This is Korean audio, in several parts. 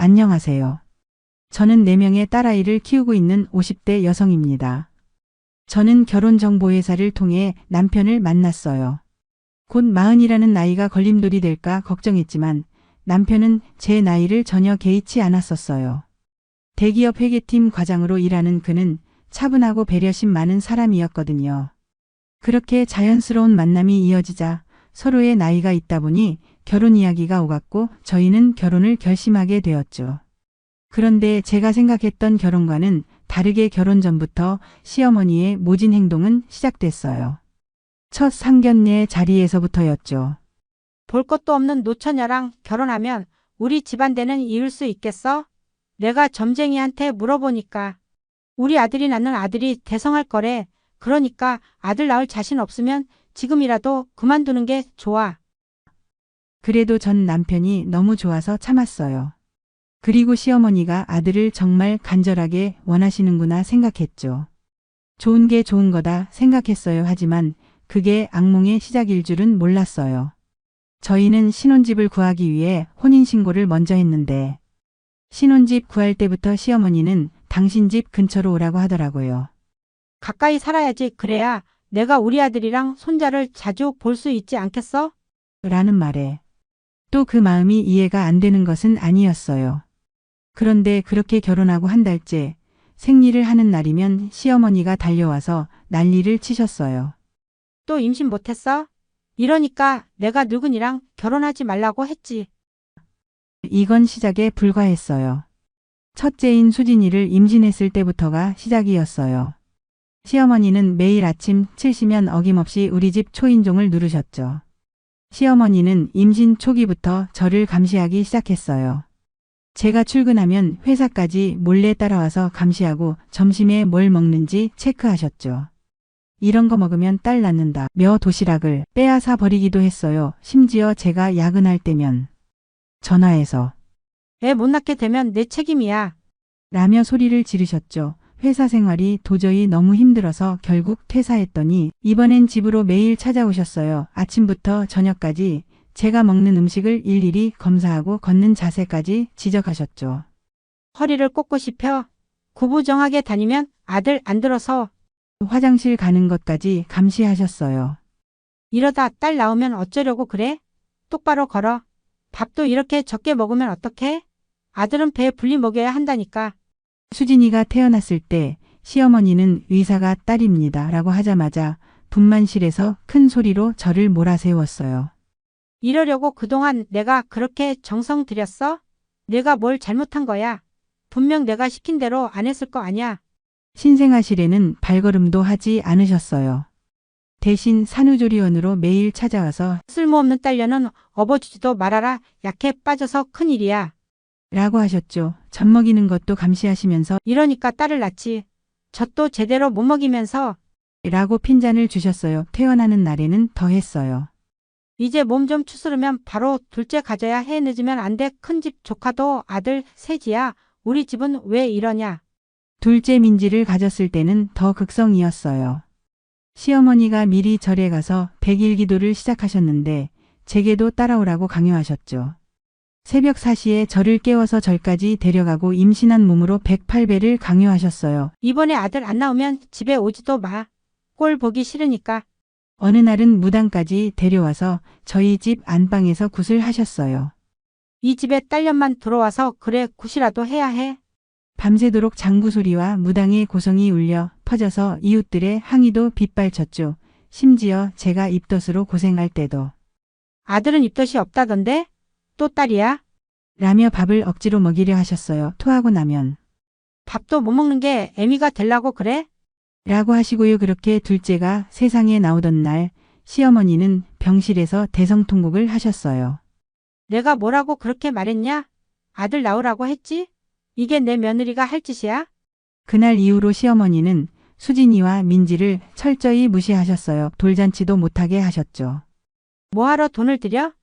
안녕하세요. 저는 4명의 딸아이를 키우고 있는 50대 여성입니다. 저는 결혼정보회사를 통해 남편을 만났어요. 곧 40이라는 나이가 걸림돌이 될까 걱정했지만 남편은 제 나이를 전혀 개의치 않았었어요. 대기업 회계팀 과장으로 일하는 그는 차분하고 배려심 많은 사람이었거든요. 그렇게 자연스러운 만남이 이어지자 서로의 나이가 있다 보니 결혼 이야기가 오갔고 저희는 결혼을 결심하게 되었죠. 그런데 제가 생각했던 결혼과는 다르게 결혼 전부터 시어머니의 모진 행동은 시작됐어요. 첫 상견례 자리에서부터였죠. 볼 것도 없는 노처녀랑 결혼하면 우리 집안대는 이을 수 있겠어? 내가 점쟁이한테 물어보니까 우리 아들이 낳는 아들이 대성할 거래. 그러니까 아들 낳을 자신 없으면 지금이라도 그만두는 게 좋아. 그래도 전 남편이 너무 좋아서 참았어요. 그리고 시어머니가 아들을 정말 간절하게 원하시는구나 생각했죠. 좋은 게 좋은 거다 생각했어요. 하지만 그게 악몽의 시작일 줄은 몰랐어요. 저희는 신혼집을 구하기 위해 혼인신고를 먼저 했는데 신혼집 구할 때부터 시어머니는 당신 집 근처로 오라고 하더라고요. 가까이 살아야지. 그래야 내가 우리 아들이랑 손자를 자주 볼 수 있지 않겠어? 라는 말에 또 그 마음이 이해가 안 되는 것은 아니었어요. 그런데 그렇게 결혼하고 한 달째 생리를 하는 날이면 시어머니가 달려와서 난리를 치셨어요. 또 임신 못했어? 이러니까 내가 늙은이랑 결혼하지 말라고 했지. 이건 시작에 불과했어요. 첫째인 수진이를 임신했을 때부터가 시작이었어요. 시어머니는 매일 아침 7시면 어김없이 우리 집 초인종을 누르셨죠. 시어머니는 임신 초기부터 저를 감시하기 시작했어요. 제가 출근하면 회사까지 몰래 따라와서 감시하고 점심에 뭘 먹는지 체크하셨죠. 이런 거 먹으면 딸 낳는다. 며 도시락을 빼앗아 버리기도 했어요. 심지어 제가 야근할 때면 전화해서 애 못 낳게 되면 내 책임이야. 라며 소리를 지르셨죠. 회사 생활이 도저히 너무 힘들어서 결국 퇴사했더니 이번엔 집으로 매일 찾아오셨어요. 아침부터 저녁까지 제가 먹는 음식을 일일이 검사하고 걷는 자세까지 지적하셨죠. 허리를 꼿꼿이 펴. 구부정하게 다니면 아들 안 들어서. 화장실 가는 것까지 감시하셨어요. 이러다 딸 낳으면 어쩌려고 그래? 똑바로 걸어. 밥도 이렇게 적게 먹으면 어떡해? 아들은 배에 불리 먹여야 한다니까. 수진이가 태어났을 때 시어머니는 의사가 딸입니다 라고 하자마자 분만실에서 큰 소리로 저를 몰아세웠어요. 이러려고 그동안 내가 그렇게 정성 들였어? 내가 뭘 잘못한 거야? 분명 내가 시킨 대로 안 했을 거 아니야. 신생아실에는 발걸음도 하지 않으셨어요. 대신 산후조리원으로 매일 찾아와서 쓸모없는 딸려는 업어주지도 말아라. 약해 빠져서 큰일이야. 라고 하셨죠. 젖 먹이는 것도 감시하시면서 이러니까 딸을 낳지. 젖도 제대로 못 먹이면서. 라고 핀잔을 주셨어요. 퇴원하는 날에는 더 했어요. 이제 몸 좀 추스르면 바로 둘째 가져야 해. 늦으면 안 돼. 큰집 조카도 아들 셋이야. 우리 집은 왜 이러냐. 둘째 민지를 가졌을 때는 더 극성이었어요. 시어머니가 미리 절에 가서 100일 기도를 시작하셨는데 제게도 따라오라고 강요하셨죠. 새벽 4시에 저를 깨워서 절까지 데려가고 임신한 몸으로 108배를 강요하셨어요. 이번에 아들 안 나오면 집에 오지도 마. 꼴 보기 싫으니까. 어느 날은 무당까지 데려와서 저희 집 안방에서 굿을 하셨어요. 이 집에 딸년만 들어와서 그래 굿이라도 해야 해. 밤새도록 장구 소리와 무당의 고성이 울려 퍼져서 이웃들의 항의도 빗발쳤죠. 심지어 제가 입덧으로 고생할 때도 아들은 입덧이 없다던데? 또 딸이야? 라며 밥을 억지로 먹이려 하셨어요. 토하고 나면 밥도 못 먹는 게 애미가 되려고 그래? 라고 하시고요. 그렇게 둘째가 세상에 나오던 날 시어머니는 병실에서 대성통곡을 하셨어요. 내가 뭐라고 그렇게 말했냐? 아들 낳으라고 했지? 이게 내 며느리가 할 짓이야? 그날 이후로 시어머니는 수진이와 민지를 철저히 무시하셨어요. 돌잔치도 못하게 하셨죠. 뭐하러 돈을 들여?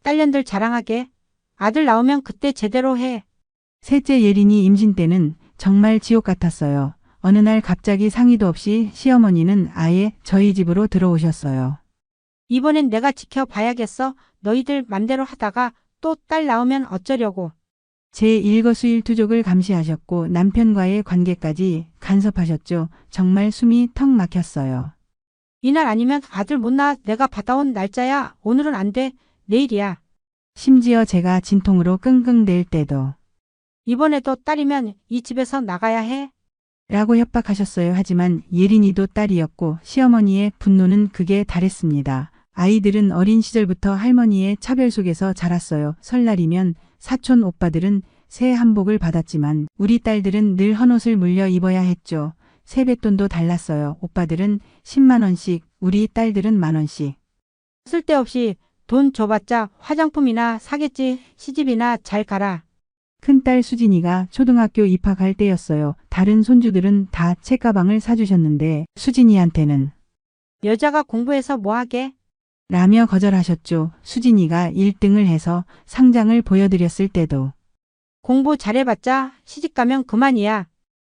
딸년들 자랑하게. 아들 나오면 그때 제대로 해. 셋째 예린이 임신 때는 정말 지옥 같았어요. 어느 날 갑자기 상의도 없이 시어머니는 아예 저희 집으로 들어오셨어요. 이번엔 내가 지켜봐야겠어. 너희들 맘대로 하다가 또 딸 나오면 어쩌려고. 제 일거수일투족을 감시하셨고 남편과의 관계까지 간섭하셨죠. 정말 숨이 턱 막혔어요. 이날 아니면 아들 못 낳아. 내가 받아온 날짜야. 오늘은 안 돼. 내일이야. 심지어 제가 진통으로 끙끙댈 때도 이번에도 딸이면 이 집에서 나가야 해. 라고 협박하셨어요. 하지만 예린이도 딸이었고 시어머니의 분노는 극에 달했습니다. 아이들은 어린 시절부터 할머니의 차별 속에서 자랐어요. 설날이면 사촌 오빠들은 새 한복을 받았지만 우리 딸들은 늘 헌옷을 물려 입어야 했죠. 세뱃돈도 달랐어요. 오빠들은 10만 원씩, 우리 딸들은 만 원씩. 쓸데없이 돈 줘봤자 화장품이나 사겠지. 시집이나 잘 가라. 큰딸 수진이가 초등학교 입학할 때였어요. 다른 손주들은 다 책가방을 사주셨는데 수진이한테는 여자가 공부해서 뭐 하게? 라며 거절하셨죠. 수진이가 1등을 해서 상장을 보여드렸을 때도 공부 잘해봤자 시집가면 그만이야.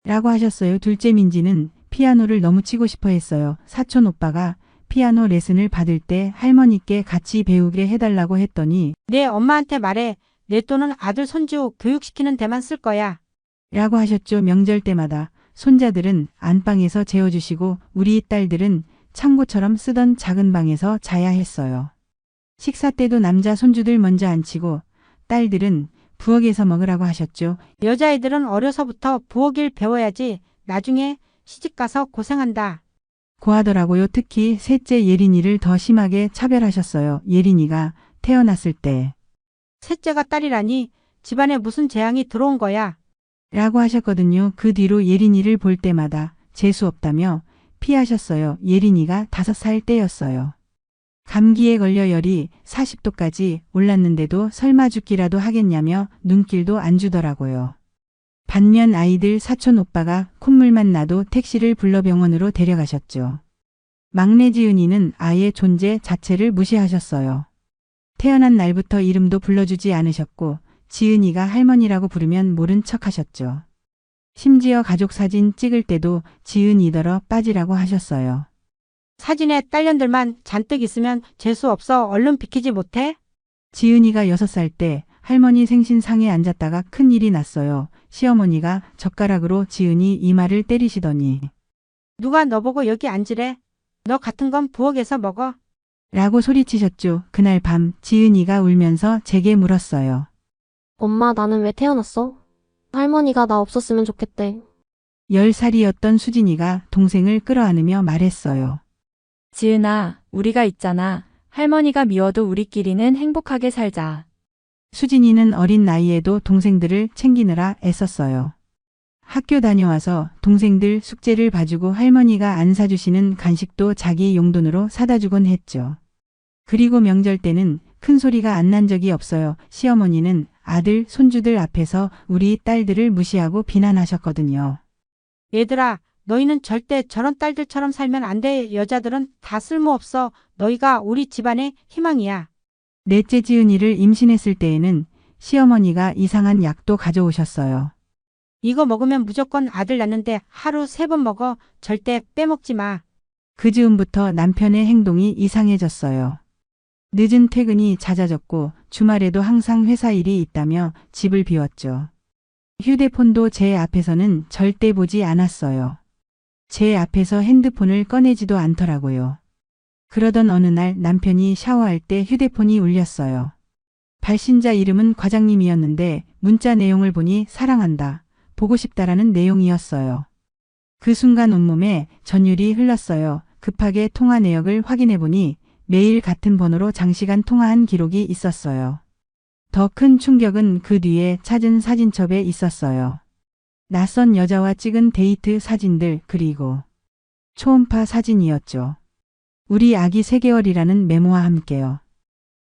라고 하셨어요. 둘째 민지는 피아노를 너무 치고 싶어 했어요. 사촌 오빠가 피아노 레슨을 받을 때 할머니께 같이 배우게 해달라고 했더니 내 엄마한테 말해. 내 돈은 아들 손주 교육시키는 데만 쓸 거야. 라고 하셨죠. 명절 때마다 손자들은 안방에서 재워주시고 우리 딸들은 창고처럼 쓰던 작은 방에서 자야 했어요. 식사 때도 남자 손주들 먼저 앉히고 딸들은 부엌에서 먹으라고 하셨죠. 여자애들은 어려서부터 부엌일 배워야지. 나중에 시집가서 고생한다. 고하더라고요. 특히 셋째 예린이를 더 심하게 차별하셨어요. 예린이가 태어났을 때 셋째가 딸이라니 집안에 무슨 재앙이 들어온 거야. 라고 하셨거든요. 그 뒤로 예린이를 볼 때마다 재수 없다며 피하셨어요. 예린이가 5살 때였어요. 감기에 걸려 열이 40도까지 올랐는데도 설마 죽기라도 하겠냐며 눈길도 안 주더라고요. 반면 아이들 사촌 오빠가 콧물만 나도 택시를 불러 병원으로 데려가셨죠. 막내 지은이는 아예 존재 자체를 무시하셨어요. 태어난 날부터 이름도 불러주지 않으셨고 지은이가 할머니라고 부르면 모른 척 하셨죠. 심지어 가족 사진 찍을 때도 지은이더러 빠지라고 하셨어요. 사진에 딸년들만 잔뜩 있으면 재수 없어. 얼른 비키지 못해? 지은이가 6살 때 할머니 생신상에 앉았다가 큰일이 났어요. 시어머니가 젓가락으로 지은이 이마를 때리시더니 누가 너보고 여기 앉으래? 너 같은 건 부엌에서 먹어. 라고 소리치셨죠. 그날 밤 지은이가 울면서 제게 물었어요. 엄마, 나는 왜 태어났어? 할머니가 나 없었으면 좋겠대. 10살이었던 수진이가 동생을 끌어안으며 말했어요. 지은아, 우리가 있잖아. 할머니가 미워도 우리끼리는 행복하게 살자. 수진이는 어린 나이에도 동생들을 챙기느라 애썼어요. 학교 다녀와서 동생들 숙제를 봐주고 할머니가 안 사주시는 간식도 자기 용돈으로 사다 주곤 했죠. 그리고 명절 때는 큰 소리가 안 난 적이 없어요. 시어머니는 아들, 손주들 앞에서 우리 딸들을 무시하고 비난하셨거든요. 얘들아, 너희는 절대 저런 딸들처럼 살면 안 돼. 여자들은 다 쓸모없어. 너희가 우리 집안의 희망이야. 넷째 지은이를 임신했을 때에는 시어머니가 이상한 약도 가져오셨어요. 이거 먹으면 무조건 아들 낳는데 하루 3번 먹어. 절대 빼먹지 마. 그 즈음부터 남편의 행동이 이상해졌어요. 늦은 퇴근이 잦아졌고 주말에도 항상 회사 일이 있다며 집을 비웠죠. 휴대폰도 제 앞에서는 절대 보지 않았어요. 제 앞에서 핸드폰을 꺼내지도 않더라고요. 그러던 어느 날 남편이 샤워할 때 휴대폰이 울렸어요. 발신자 이름은 과장님이었는데 문자 내용을 보니 사랑한다, 보고 싶다라는 내용이었어요. 그 순간 온몸에 전율이 흘렀어요. 급하게 통화 내역을 확인해 보니 매일 같은 번호로 장시간 통화한 기록이 있었어요. 더 큰 충격은 그 뒤에 찾은 사진첩에 있었어요. 낯선 여자와 찍은 데이트 사진들, 그리고 초음파 사진이었죠. 우리 아기 3개월이라는 메모와 함께요.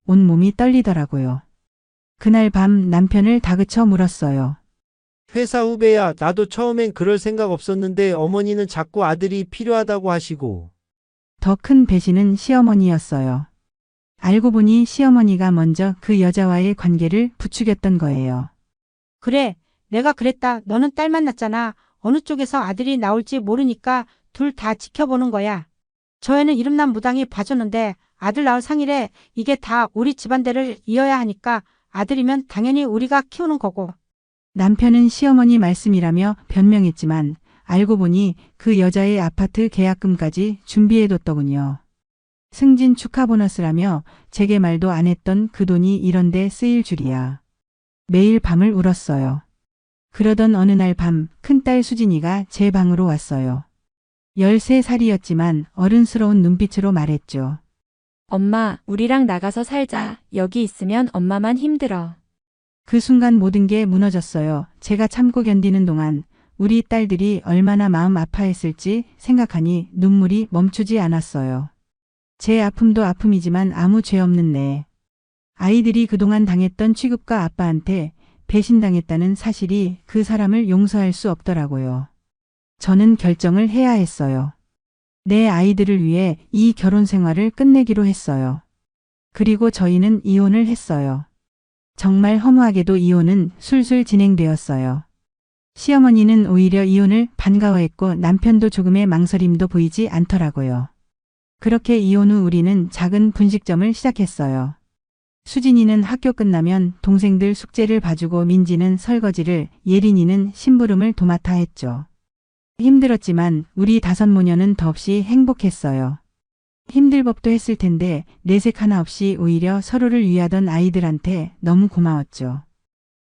온몸이 떨리더라고요. 그날 밤 남편을 다그쳐 물었어요. 회사 후배야, 나도 처음엔 그럴 생각 없었는데 어머니는 자꾸 아들이 필요하다고 하시고. 더 큰 배신은 시어머니였어요. 알고 보니 시어머니가 먼저 그 여자와의 관계를 부추겼던 거예요. 그래, 내가 그랬다. 너는 딸만 낳잖아. 어느 쪽에서 아들이 나올지 모르니까 둘 다 지켜보는 거야. 저 애는 이름난 무당이 봐줬는데 아들 낳을 상이래. 이게 다 우리 집안대를 이어야 하니까 아들이면 당연히 우리가 키우는 거고. 남편은 시어머니 말씀이라며 변명했지만 알고 보니 그 여자의 아파트 계약금까지 준비해뒀더군요. 승진 축하 보너스라며 제게 말도 안 했던 그 돈이 이런데 쓰일 줄이야. 매일 밤을 울었어요. 그러던 어느 날 밤 큰딸 수진이가 제 방으로 왔어요. 13살이었지만 어른스러운 눈빛으로 말했죠. 엄마, 우리랑 나가서 살자. 여기 있으면 엄마만 힘들어. 그 순간 모든 게 무너졌어요. 제가 참고 견디는 동안 우리 딸들이 얼마나 마음 아파했을지 생각하니 눈물이 멈추지 않았어요. 제 아픔도 아픔이지만 아무 죄 없는 내. 아이들이 그동안 당했던 취급과 아빠한테 배신당했다는 사실이 그 사람을 용서할 수 없더라고요. 저는 결정을 해야 했어요. 내 아이들을 위해 이 결혼 생활을 끝내기로 했어요. 그리고 저희는 이혼을 했어요. 정말 허무하게도 이혼은 술술 진행되었어요. 시어머니는 오히려 이혼을 반가워했고 남편도 조금의 망설임도 보이지 않더라고요. 그렇게 이혼 후 우리는 작은 분식점을 시작했어요. 수진이는 학교 끝나면 동생들 숙제를 봐주고 민지는 설거지를, 예린이는 심부름을 도맡아 했죠. 힘들었지만 우리 5모녀는 더없이 행복했어요. 힘들 법도 했을 텐데 내색 하나 없이 오히려 서로를 위하던 아이들한테 너무 고마웠죠.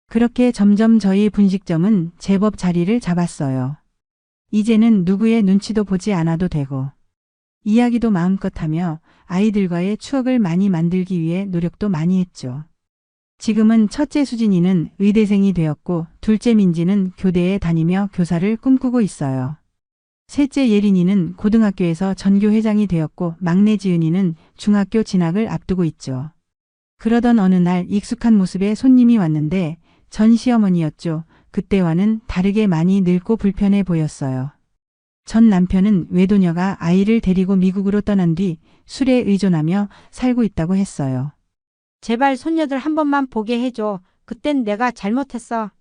그렇게 점점 저희 분식점은 제법 자리를 잡았어요. 이제는 누구의 눈치도 보지 않아도 되고 이야기도 마음껏 하며 아이들과의 추억을 많이 만들기 위해 노력도 많이 했죠. 지금은 첫째 수진이는 의대생이 되었고 둘째 민지는 교대에 다니며 교사를 꿈꾸고 있어요. 셋째 예린이는 고등학교에서 전교회장이 되었고 막내 지은이는 중학교 진학을 앞두고 있죠. 그러던 어느 날 익숙한 모습의 손님이 왔는데 전 시어머니였죠. 그때와는 다르게 많이 늙고 불편해 보였어요. 전 남편은 외도녀가 아이를 데리고 미국으로 떠난 뒤 술에 의존하며 살고 있다고 했어요. 제발 손녀들 한 번만 보게 해줘. 그땐 내가 잘못했어.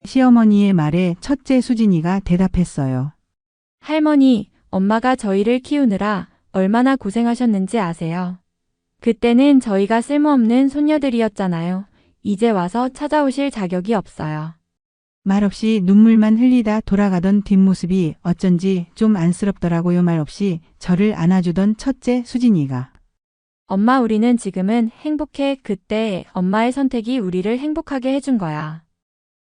시어머니의 말에 첫째 수진이가 대답했어요. 할머니, 엄마가 저희를 키우느라 얼마나 고생하셨는지 아세요? 그때는 저희가 쓸모없는 손녀들이었잖아요. 이제 와서 찾아오실 자격이 없어요. 말없이 눈물만 흘리다 돌아가던 뒷모습이 어쩐지 좀 안쓰럽더라고요. 말없이 저를 안아주던 첫째 수진이가. 엄마, 우리는 지금은 행복해. 그때 엄마의 선택이 우리를 행복하게 해준 거야.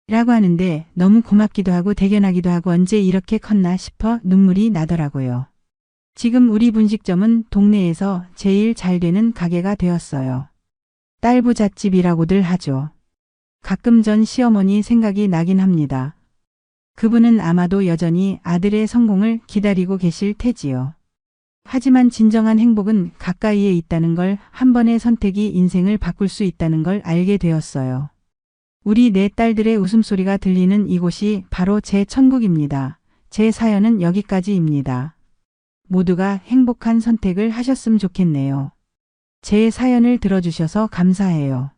라고 하는데 너무 고맙기도 하고 대견하기도 하고 언제 이렇게 컸나 싶어 눈물이 나더라고요. 지금 우리 분식점은 동네에서 제일 잘 되는 가게가 되었어요. 딸부잣집이라고들 하죠. 가끔 전 시어머니 생각이 나긴 합니다. 그분은 아마도 여전히 아들의 성공을 기다리고 계실 테지요. 하지만 진정한 행복은 가까이에 있다는 걸, 한 번의 선택이 인생을 바꿀 수 있다는 걸 알게 되었어요. 우리 네 딸들의 웃음소리가 들리는 이곳이 바로 제 천국입니다. 제 사연은 여기까지입니다. 모두가 행복한 선택을 하셨으면 좋겠네요. 제 사연을 들어주셔서 감사해요.